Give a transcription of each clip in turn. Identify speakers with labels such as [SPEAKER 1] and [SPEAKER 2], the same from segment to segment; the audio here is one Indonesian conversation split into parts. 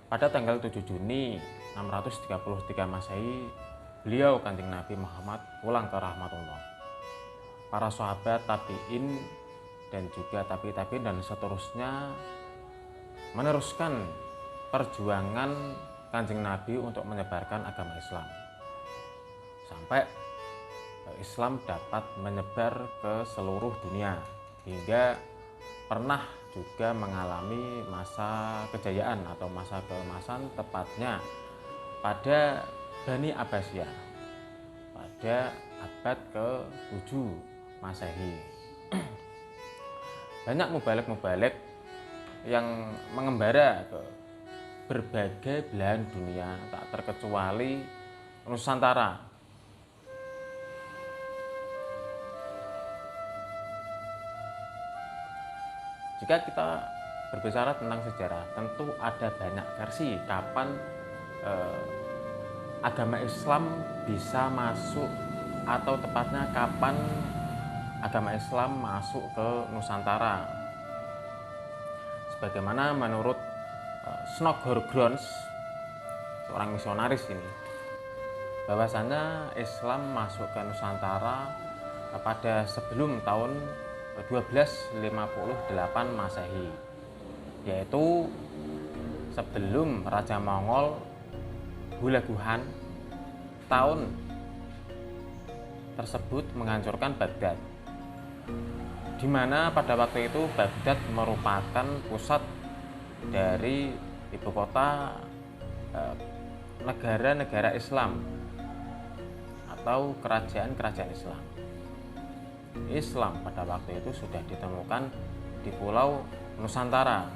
[SPEAKER 1] Pada tanggal 7 Juni 633 Masehi, beliau Kanjeng Nabi Muhammad pulang ke rahmatullah. Para sahabat, tabi'in, dan juga tabi'in dan seterusnya meneruskan perjuangan Kanjeng Nabi untuk menyebarkan agama Islam. Sampai Islam dapat menyebar ke seluruh dunia, hingga pernah juga mengalami masa kejayaan atau masa keemasan, tepatnya pada Bani Abbasiyah pada abad ke-7 Masehi. Banyak mubalik-mubalik yang mengembara ke berbagai belahan dunia, tak terkecuali Nusantara. Jika kita berbicara tentang sejarah, tentu ada banyak versi kapan agama Islam bisa masuk, atau tepatnya kapan agama Islam masuk ke Nusantara. Sebagaimana menurut Snogorgrons, seorang misionaris ini, bahwasanya Islam masuk ke Nusantara pada sebelum tahun 1258 Masehi, yaitu sebelum Raja Mongol Hulaguhan tahun tersebut menghancurkan Baghdad, di mana pada waktu itu Baghdad merupakan pusat dari ibu kota negara-negara Islam atau kerajaan-kerajaan Islam. Islam pada waktu itu sudah ditemukan di Pulau Nusantara.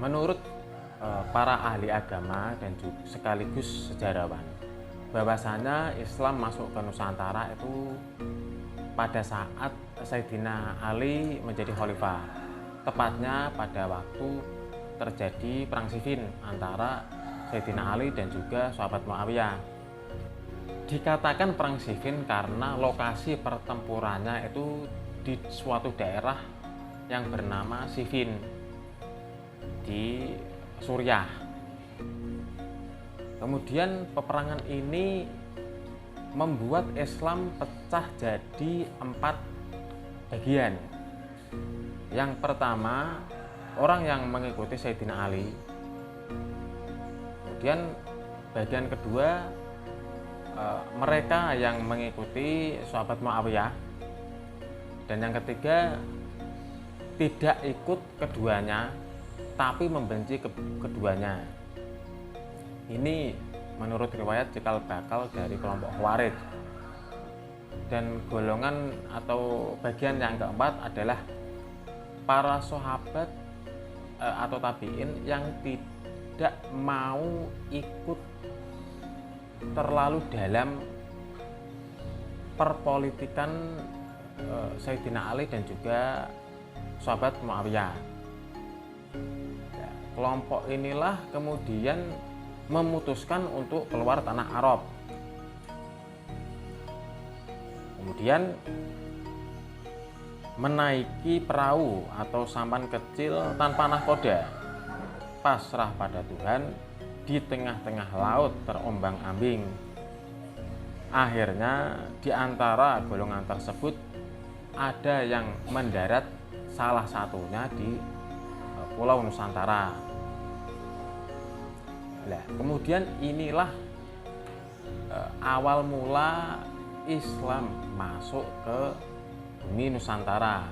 [SPEAKER 1] Menurut para ahli agama dan juga sekaligus sejarawan, bahwasanya Islam masuk ke Nusantara itu pada saat Sayyidina Ali menjadi khalifah, tepatnya pada waktu terjadi perang Siffin antara Sayyidina Ali dan juga sahabat Muawiyah. Dikatakan perang Siffin karena lokasi pertempurannya itu di suatu daerah yang bernama Siffin di Suriah. Kemudian peperangan ini membuat Islam pecah jadi 4 bagian. Yang pertama, orang yang mengikuti Sayyidina Ali. Kemudian bagian kedua, mereka yang mengikuti sahabat Muawiyah. Dan yang ketiga, tidak ikut keduanya tapi membenci keduanya. Ini menurut riwayat cikal bakal dari kelompok Khawarij. Dan golongan atau bagian yang keempat adalah para sahabat atau tabi'in yang tidak mau ikut terlalu dalam perpolitikan Sayyidina Ali dan juga sahabat Muawiyah. Kelompok inilah kemudian memutuskan untuk keluar tanah Arab. Kemudian menaiki perahu atau sampan kecil tanpa nahkoda, pasrah pada Tuhan di tengah-tengah laut terombang-ambing. Akhirnya di antara golongan tersebut ada yang mendarat, salah satunya di Pulau Nusantara. Nah, kemudian inilah awal mula Islam masuk ke bumi Nusantara.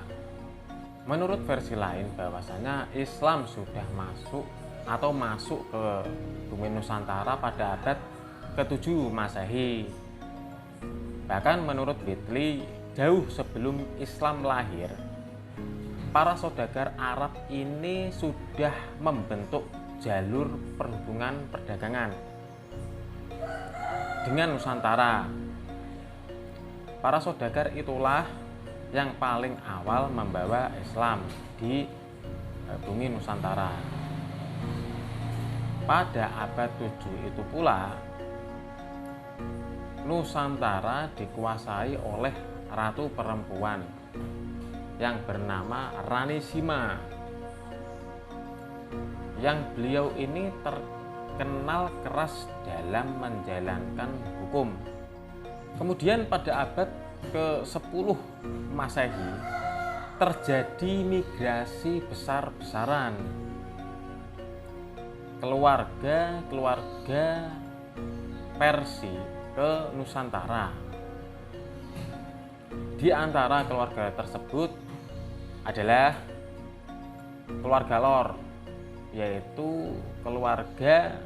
[SPEAKER 1] Menurut versi lain bahwasanya Islam sudah masuk ke bumi Nusantara pada abad ke-7 Masehi. Bahkan menurut Whitley, jauh sebelum Islam lahir, para saudagar Arab ini sudah membentuk jalur perhubungan perdagangan dengan Nusantara. Para saudagar itulah yang paling awal membawa Islam di bumi Nusantara. Pada abad 7 itu pula Nusantara dikuasai oleh ratu perempuan yang bernama Rani Sima, yang beliau ini terkenal keras dalam menjalankan hukum. Kemudian pada abad ke-10 Masehi terjadi migrasi besar-besaran keluarga Persia ke Nusantara. Di antara keluarga tersebut adalah keluarga Lor, yaitu keluarga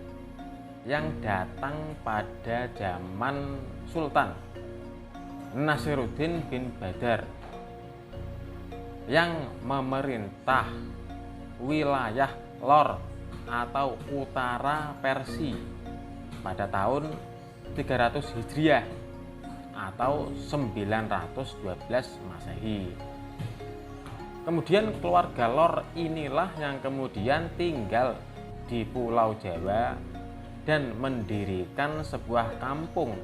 [SPEAKER 1] yang datang pada zaman Sultan Nasiruddin bin Badar yang memerintah wilayah Lor atau utara Persia pada tahun 300 Hijriah atau 912 Masehi. Kemudian keluarga Lor inilah yang kemudian tinggal di Pulau Jawa dan mendirikan sebuah kampung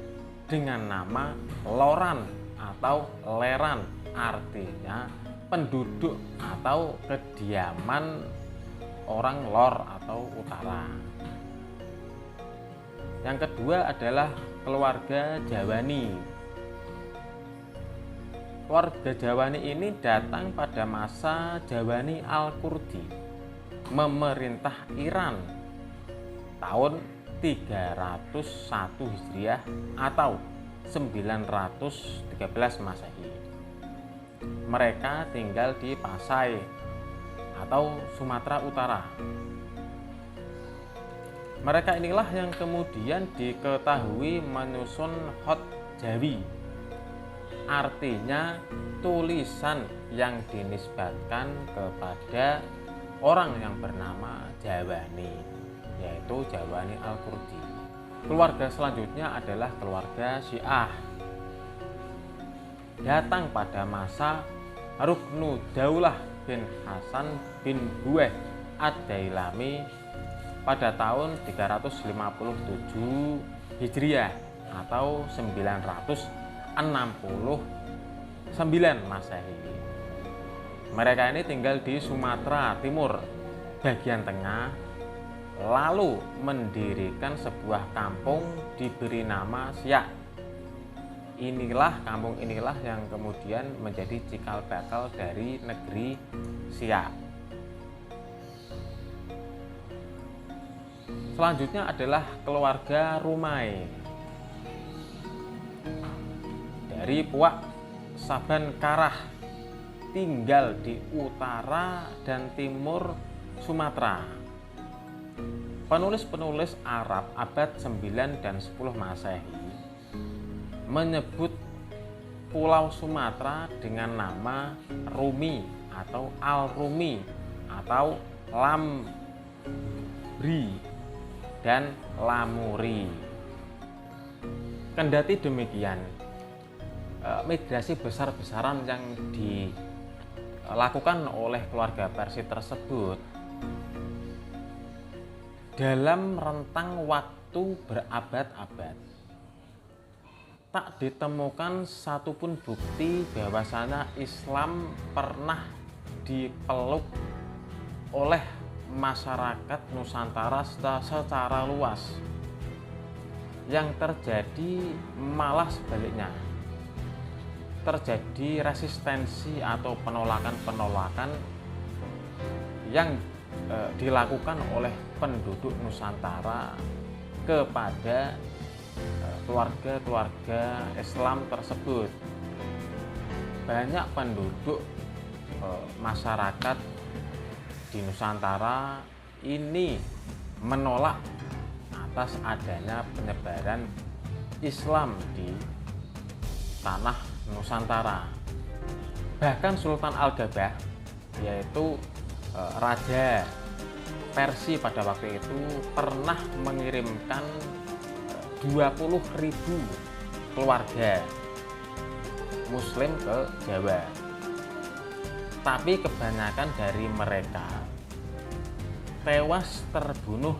[SPEAKER 1] dengan nama Loran atau Leran, artinya penduduk atau kediaman orang Lor atau utara. Yang kedua adalah keluarga Jawani. Keluarga Jawani ini datang pada masa Jawani Al-Qurdi memerintah Iran tahun 301 Hijriah atau 913 Masehi. Mereka tinggal di Pasai atau Sumatera Utara. Mereka inilah yang kemudian diketahui menyusun Hot Jawi, artinya tulisan yang dinisbatkan kepada orang yang bernama Jawani, yaitu Jawani Al-Qurdi. Keluarga selanjutnya adalah keluarga Syiah. Datang pada masa Ruknu Daulah bin Hasan bin Bueh Ad-Dailami pada tahun 357 Hijriah atau 969 Masehi. Mereka ini tinggal di Sumatera Timur bagian tengah, lalu mendirikan sebuah kampung diberi nama Siak. Kampung inilah yang kemudian menjadi cikal bakal dari negeri Siak. Selanjutnya adalah keluarga Rumai dari Puak Saban Karah, tinggal di utara dan timur Sumatera. Penulis-penulis Arab abad 9 dan 10 Masehi menyebut Pulau Sumatera dengan nama Rumi atau Al-Rumi atau Lamri dan Lamuri. Kendati demikian, migrasi besar-besaran yang dilakukan oleh keluarga Persia tersebut dalam rentang waktu berabad-abad tak ditemukan satupun bukti bahwasanya Islam pernah dipeluk oleh masyarakat Nusantara secara luas. Yang terjadi malah sebaliknya, terjadi resistensi atau penolakan-penolakan yang dilakukan oleh penduduk Nusantara kepada keluarga-keluarga Islam tersebut. Banyak penduduk masyarakat di Nusantara ini menolak atas adanya penyebaran Islam di tanah Nusantara. Bahkan Sultan Al-Gabah, yaitu Raja Persia pada waktu itu, pernah mengirimkan 20.000 keluarga Muslim ke Jawa. Tapi kebanyakan dari mereka tewas terbunuh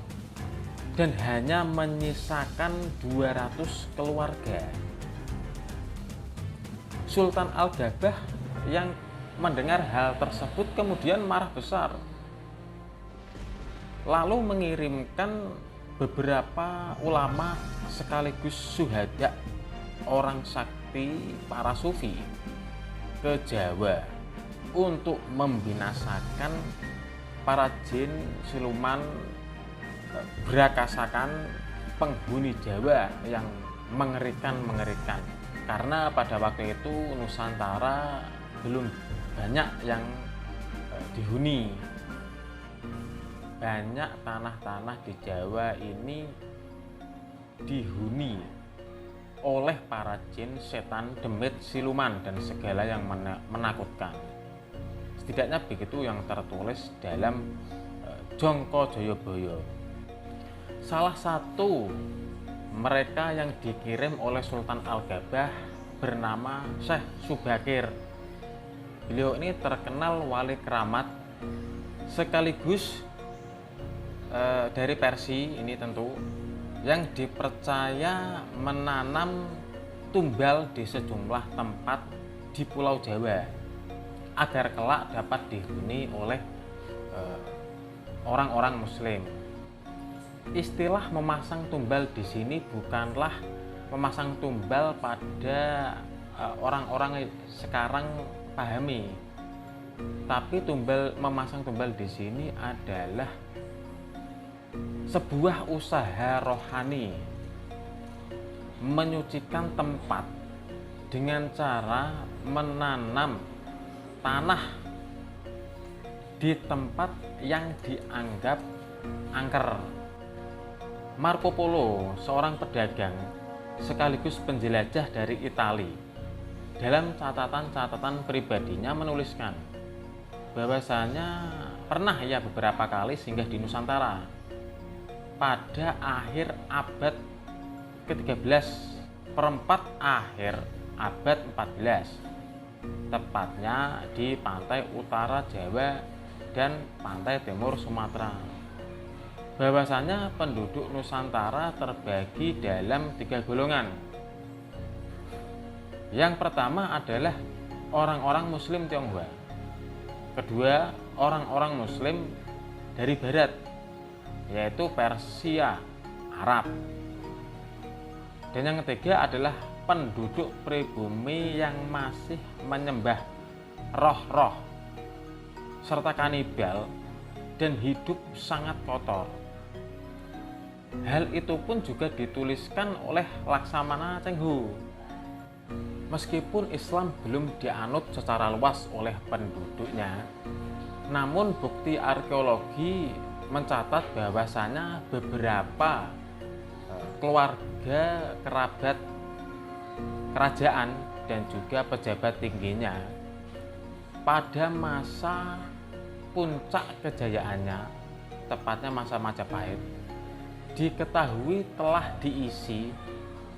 [SPEAKER 1] dan hanya menyisakan 200 keluarga. Sultan Al-Gabah yang mendengar hal tersebut kemudian marah besar. lalu mengirimkan beberapa ulama sekaligus syuhada orang sakti para sufi ke Jawa untuk membinasakan para jin siluman berakasakan penghuni Jawa yang mengerikan. Karena pada waktu itu Nusantara belum banyak yang dihuni. Banyak tanah-tanah di Jawa ini dihuni oleh para jin, setan, demit, siluman, dan segala yang menakutkan. Setidaknya begitu yang tertulis dalam Jongko Joyoboyo. Salah satu mereka yang dikirim oleh Sultan Al-Gabah bernama Syekh Subakir. Beliau ini terkenal wali keramat sekaligus dari Persia ini tentu, yang dipercaya menanam tumbal di sejumlah tempat di Pulau Jawa agar kelak dapat dihuni oleh orang-orang Muslim. Istilah memasang tumbal di sini bukanlah memasang tumbal pada orang-orang sekarang pahami, tapi memasang tumbal di sini adalah sebuah usaha rohani menyucikan tempat dengan cara menanam tanah di tempat yang dianggap angker. Marco Polo, seorang pedagang sekaligus penjelajah dari Italia, dalam catatan-catatan pribadinya menuliskan bahwasanya pernah ia beberapa kali singgah di Nusantara pada akhir abad ke-13, perempat akhir abad 14, tepatnya di pantai utara Jawa dan pantai timur Sumatera. Bahwasanya penduduk Nusantara terbagi dalam 3 golongan. Yang pertama adalah orang-orang Muslim Tionghoa. Kedua, orang-orang Muslim dari Barat, yaitu Persia, Arab. Dan yang ketiga adalah penduduk pribumi yang masih menyembah roh-roh serta kanibal dan hidup sangat kotor. Hal itu pun juga dituliskan oleh Laksamana Cheng-ho. Meskipun Islam belum dianut secara luas oleh penduduknya, namun bukti arkeologi mencatat bahwasanya beberapa keluarga kerabat kerajaan dan juga pejabat tingginya pada masa puncak kejayaannya, tepatnya masa Majapahit, diketahui telah diisi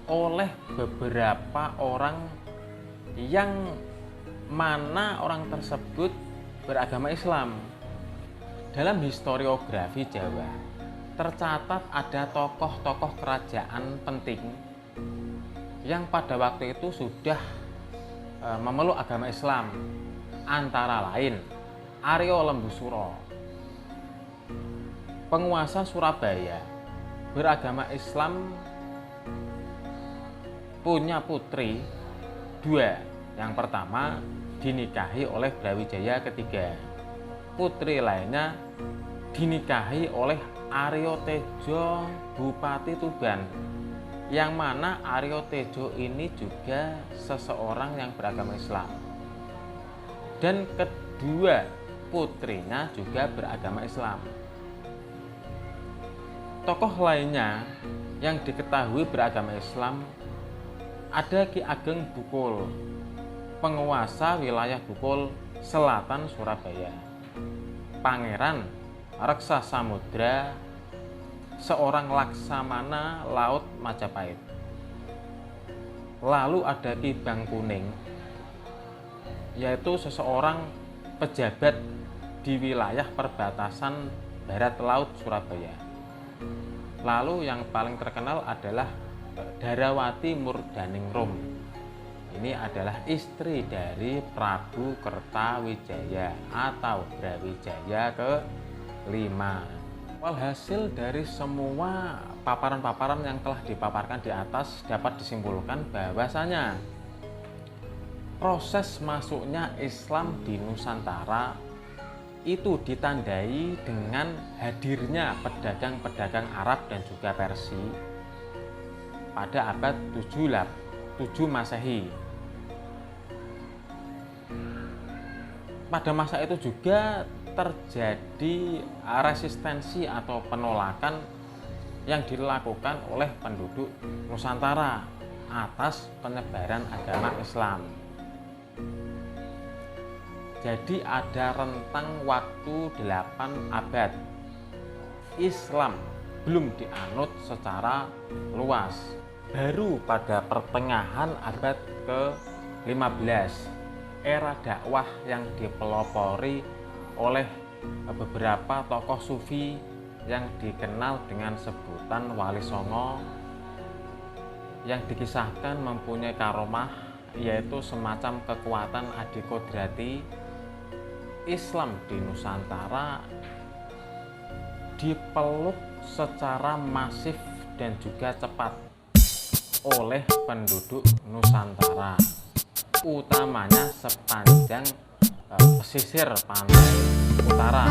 [SPEAKER 1] oleh beberapa orang yang mana orang tersebut beragama Islam. Dalam historiografi Jawa tercatat ada tokoh-tokoh kerajaan penting yang pada waktu itu sudah memeluk agama Islam, antara lain Aryo Lembusuro, penguasa Surabaya, beragama Islam, punya putri 2. Yang pertama dinikahi oleh Brawijaya ketiga. Putri lainnya dinikahi oleh Aryo Tejo, Bupati Tuban, yang mana Aryo Tejo ini juga seseorang yang beragama Islam. Dan kedua putrinya juga beragama Islam. Tokoh lainnya yang diketahui beragama Islam ada Ki Ageng Bukul, penguasa wilayah Bukul Selatan Surabaya. Pangeran Reksa Samudra, seorang laksamana laut Majapahit. Lalu ada Ki Bangkuning, yaitu seseorang pejabat di wilayah perbatasan barat laut Surabaya. Lalu yang paling terkenal adalah Darawati Murdaningrum. Ini adalah istri dari Prabu Kertawijaya atau Brawijaya ke-5. Walhasil dari semua paparan-paparan yang telah dipaparkan di atas dapat disimpulkan bahwasanya proses masuknya Islam di Nusantara itu ditandai dengan hadirnya pedagang-pedagang Arab dan juga Persia pada abad 7 Masehi. Pada masa itu juga terjadi resistensi atau penolakan yang dilakukan oleh penduduk Nusantara atas penyebaran agama Islam. Jadi ada rentang waktu 8 abad Islam belum dianut secara luas. Baru pada pertengahan abad ke-15 era dakwah yang dipelopori oleh beberapa tokoh sufi yang dikenal dengan sebutan Wali Songo, yang dikisahkan mempunyai karomah, yaitu semacam kekuatan adikodrati. Islam di Nusantara dipeluk secara masif dan juga cepat oleh penduduk Nusantara, utamanya sepanjang pesisir pantai utara.